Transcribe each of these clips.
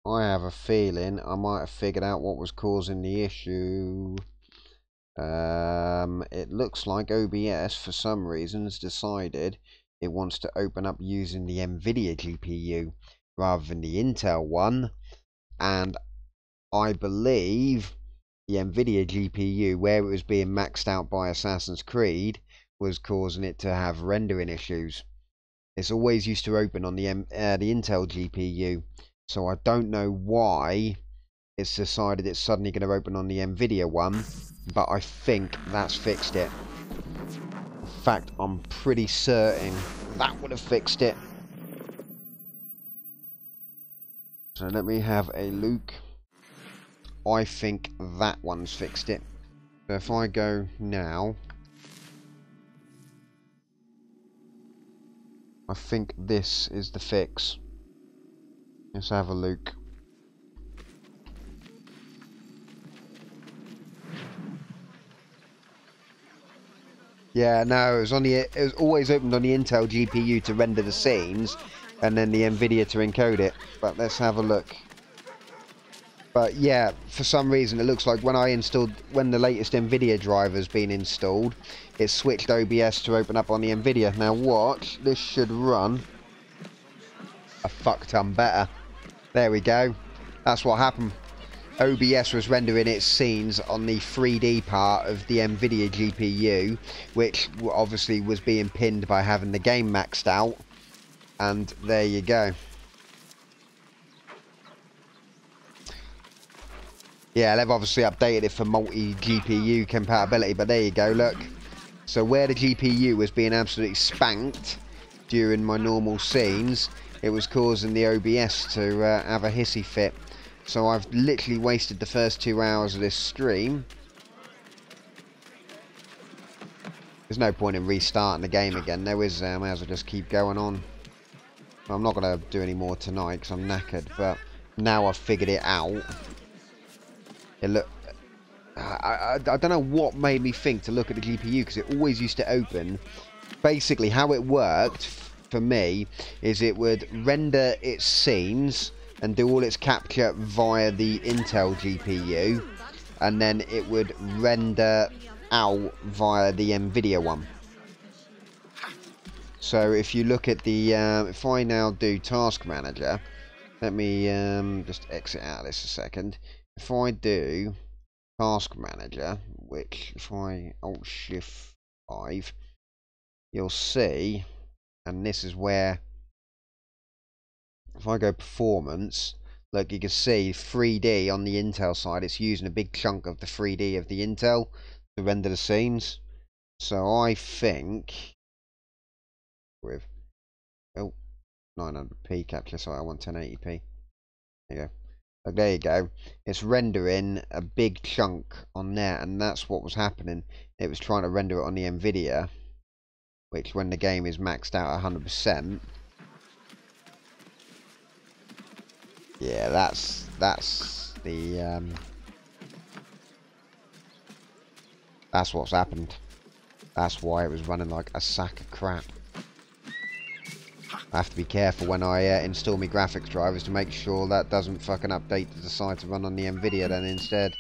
I have a feeling I might have figured out what was causing the issue. It looks like OBS, for some reason, has decided it wants to open up using the NVIDIA GPU rather than the Intel one. And I believe the NVIDIA GPU, where it was being maxed out by Assassin's Creed, was causing it to have rendering issues. It's always used to open on the Intel GPU, so I don't know why it's decided it's suddenly going to open on the NVIDIA one, but I think that's fixed it. In fact, I'm pretty certain that would have fixed it. So let me have a look. I think that one's fixed it. So if I go now, I think this is the fix. Let's have a look. Yeah, no, it was always opened on the Intel GPU to render the scenes, and then the NVIDIA to encode it. But let's have a look. But yeah, for some reason it looks like when the latest NVIDIA driver's been installed, it switched OBS to open up on the NVIDIA. Now watch, this should run a fuck ton better. There we go. That's what happened. OBS was rendering its scenes on the 3D part of the NVIDIA GPU, which obviously was being pinned by having the game maxed out. And there you go. Yeah, they've obviously updated it for multi-GPU compatibility, but there you go, look. So where the GPU was being absolutely spanked during my normal scenes, it was causing the OBS to have a hissy fit. So I've literally wasted the first 2 hours of this stream. There's no point in restarting the game again. There is, I may as well just keep going on. I'm not going to do any more tonight because I'm knackered, but now I've figured it out. I don't know what made me think to look at the GPU, because it always used to open. Basically, how it worked for me is it would render its scenes and do all its capture via the Intel GPU, and then it would render out via the NVIDIA one. So if you look at the, if I now do Task Manager, let me just exit out of this a second. If I do Task Manager, which if I Alt-Shift-5, you'll see, and this is where, if I go Performance, look, you can see 3D on the Intel side, it's using a big chunk of the 3D of the Intel to render the scenes. So I think, with, 900p capture, sorry, I want 1080p. There you go. Like, there you go. It's rendering a big chunk on there, and that's what was happening. It was trying to render it on the NVIDIA, which when the game is maxed out 100%, yeah, that's the that's what's happened. That's why it was running like a sack of crap. I have to be careful when I install my graphics drivers to make sure that doesn't fucking update to decide to run on the NVIDIA then instead.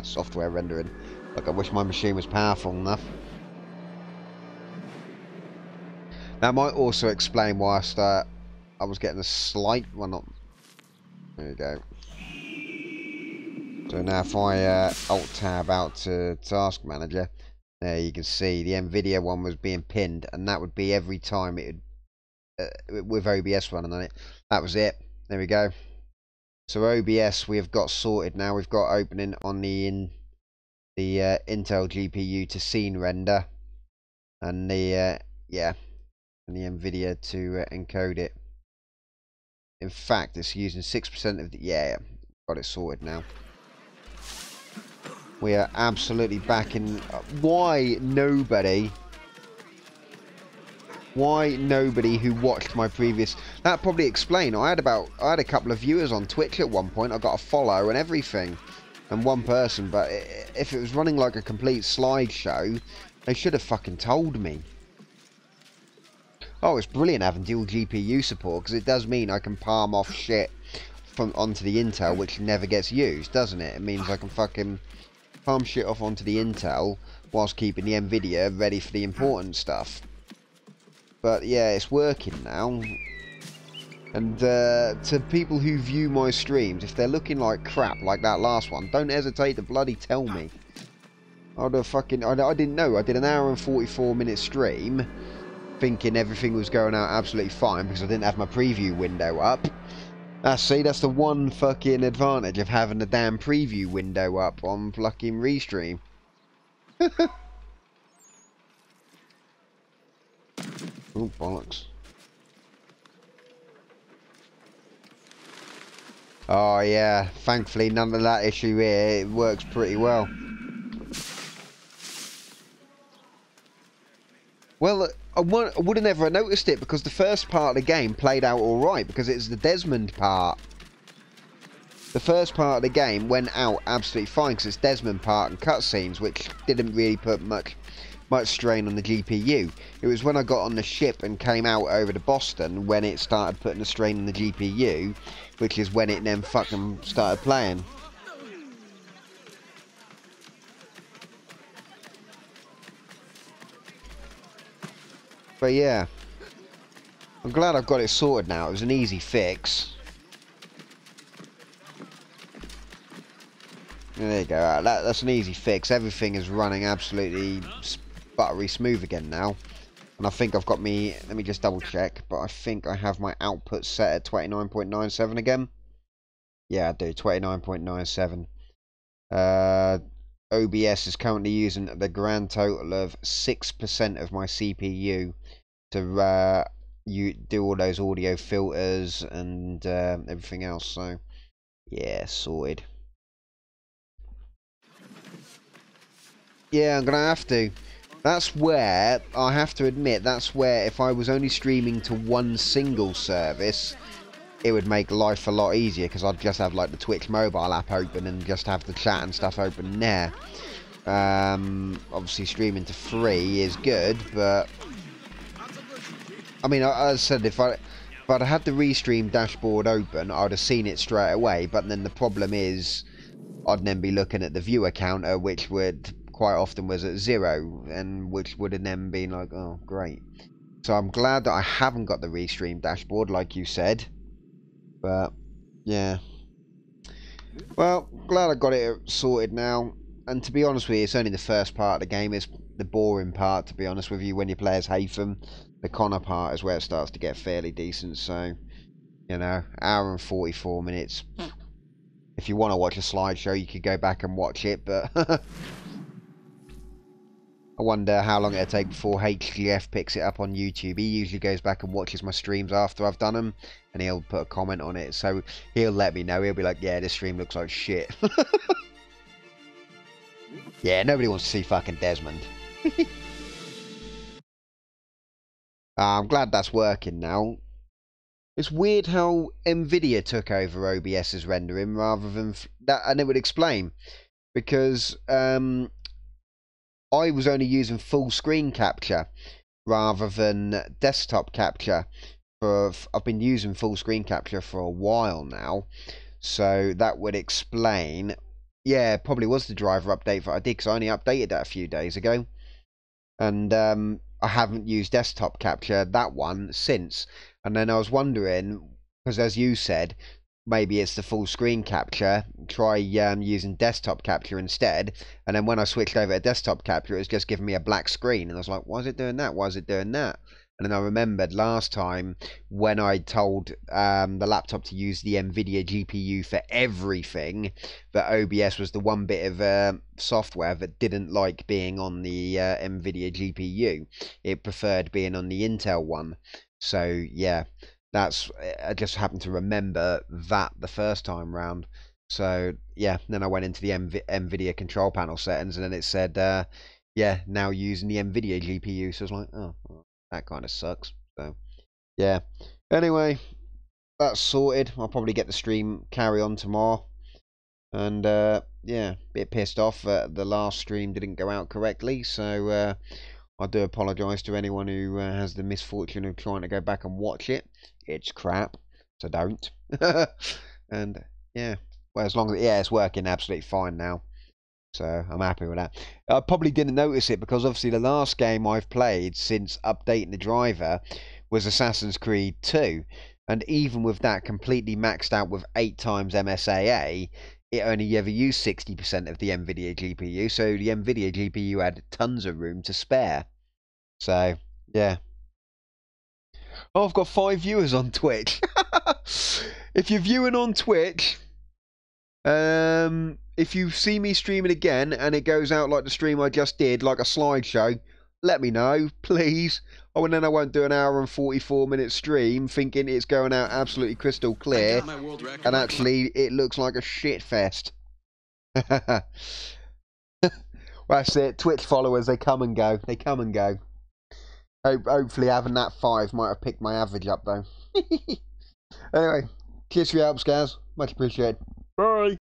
Software rendering. Look, I wish my machine was powerful enough. That might also explain why I was getting a slight, well, not, there you go. So now if I Alt-Tab out to Task Manager, there you can see the NVIDIA one was being pinned, and that would be every time it with OBS running on it. That was it. There we go. So OBS we have got sorted now. We've got opening on the Intel GPU to scene render, and the yeah, and the NVIDIA to encode it. In fact, it's using 6% of the got it sorted now. We are absolutely back in. Why nobody who watched my previous, that probably explained. I had a couple of viewers on Twitch at one point. I got a follow and everything, and one person. But if it was running like a complete slideshow, they should have fucking told me. Oh, it's brilliant having dual GPU support, because it does mean I can palm off shit from onto the Intel, which never gets used, doesn't it? It means I can fucking palm shit off onto the Intel whilst keeping the Nvidia ready for the important stuff. But yeah, it's working now. And to people who view my streams, if they're looking like crap like that last one, don't hesitate to bloody tell me. I didn't know. I did an hour and 44-minute stream thinking everything was going out absolutely fine because I didn't have my preview window up. See, that's the one fucking advantage of having the damn preview window up on fucking Restream. Oh, bollocks. Oh, yeah. Thankfully, none of that issue here. It works pretty well. Well, I would have never noticed it because the first part of the game played out alright because it's the Desmond part. The first part of the game went out absolutely fine because it's Desmond part and cutscenes, which didn't really put much strain on the GPU. It was when I got on the ship and came out over to Boston when it started putting a strain on the GPU, which is when it then fucking started playing. But yeah, I'm glad I've got it sorted now. It was an easy fix. There you go. That's an easy fix. Everything is running absolutely buttery smooth again now. And I think I've got me... Let me just double check. But I think I have my output set at 29.97 again. Yeah, I do. 29.97. OBS is currently using the grand total of 6% of my CPU to you do all those audio filters and everything else. So yeah, sorted. Yeah, I'm gonna have to. That's where I have to admit. That's where if I was only streaming to one single service, it would make life a lot easier because I'd just have like the Twitch mobile app open and just have the chat and stuff open there. Obviously streaming to 3 is good, but I mean, as I said, if I'd had the Restream dashboard open, I'd have seen it straight away. But then the problem is, I'd then be looking at the viewer counter, which would quite often was at 0, and which would have then been like, oh, great. So I'm glad that I haven't got the Restream dashboard, like you said. But yeah, well, glad I got it sorted now. And to be honest with you, it's only the first part of the game. It's the boring part, to be honest with you, when you play as Haytham. The Connor part is where it starts to get fairly decent. So, you know, hour and 44 minutes. If you want to watch a slideshow, you could go back and watch it. But I wonder how long it'll take before HGF picks it up on YouTube. He usually goes back and watches my streams after I've done them. And he'll put a comment on it. So he'll let me know. He'll be like, yeah, this stream looks like shit. Yeah, nobody wants to see fucking Desmond. I'm glad that's working now. It's weird how Nvidia took over OBS's rendering rather than that, and it would explain because I was only using full screen capture rather than desktop capture. I've been using full screen capture for a while now, so that would explain. Yeah, it probably was the driver update that I did because I only updated that a few days ago. And I haven't used desktop capture, that one, since. And then I was wondering, because as you said, maybe it's the full screen capture, try using desktop capture instead. And then when I switched over to desktop capture, it was just giving me a black screen. And I was like, why is it doing that? Why is it doing that? And then I remembered last time when I told the laptop to use the Nvidia GPU for everything, that OBS was the one bit of software that didn't like being on the Nvidia GPU. It preferred being on the Intel one. So yeah, I just happened to remember that the first time round. So yeah, then I went into the Nvidia control panel settings, and then it said, yeah, now using the Nvidia GPU. So I was like, oh, well, that kind of sucks. So yeah. Anyway, that's sorted. I'll probably get the stream carry on tomorrow. And yeah, a bit pissed off that the last stream didn't go out correctly. So I do apologise to anyone who has the misfortune of trying to go back and watch it. It's crap, so don't. And yeah, well, as long as it's working absolutely fine now, so I'm happy with that. I probably didn't notice it because obviously the last game I've played since updating the driver was Assassin's Creed 2, and even with that completely maxed out with 8 times MSAA, it only ever used 60% of the NVIDIA GPU, so the NVIDIA GPU had tons of room to spare. So, yeah. Oh, I've got 5 viewers on Twitch. If you're viewing on Twitch, if you see me streaming again and it goes out like the stream I just did, like a slideshow, let me know, please. Oh, and then I won't do an hour and 44-minute stream thinking it's going out absolutely crystal clear, and actually it looks like a shit fest. Well, that's it. Twitch followers, they come and go. They come and go. Hopefully having that 5 might have picked my average up, though. Anyway, cheers for your help, Scaz. Much appreciated. Bye.